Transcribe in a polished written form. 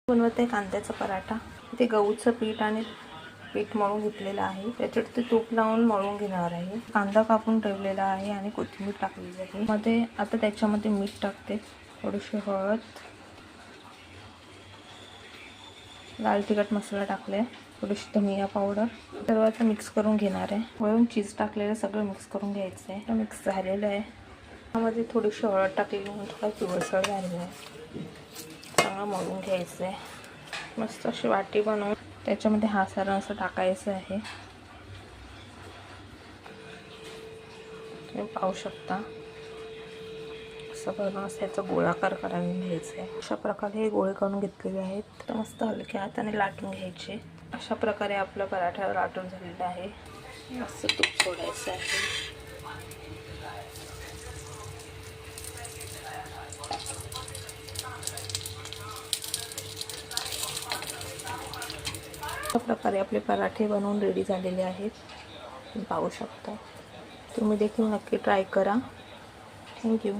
बनवते कांद्याचा पराठा। इथे गहूचं पीठ आणि पीठ मळून घेतलेलं आहे, त्याच्यात ते तूप लावून मळून घेणार आहे। कांदा कापून ठेवलेला आहे आणि कोथिंबीर टाकलेली आहे मध्ये। आता त्याच्यामध्ये मीठ टाकते, थोडीशी हळद, लाल तिखट मसाला टाकले, थोडीशी धनिया पावडर, सर्व आता मिक्स करून घेणार आहे। वरून चीज टाकलेलं सगळं मिक्स करून घ्यायचं आहे। मिक्स झालेलं आहे। त्यामध्ये थोडीशी हळद टाकलेली म्हणून थोडा पिवळसर झालेला आहे। चांगलं मळून घ्यायचं आहे। मस्त अशी वाटी बनवून त्याच्यामध्ये हा सारा असं टाकायचं आहे। तुम्ही पाहू शकता असं करून त्याचा गोळाकार करून घ्यायचा आहे। अशा प्रकारे हे गोळे करून घेतलेले आहेत। तर मस्त हलक्या हाताने लाटून घ्यायचे। अशा प्रकारे आपला पराठा लाटून झालेला आहे। मस्त तूप सोडायचं आहे। अशा प्रकारे आपले पराठे बनवून रेडी झालेले आहेत। तुम्ही पाहू शकता। तुम्ही देखील नक्की ट्राय करा। थँक्यू।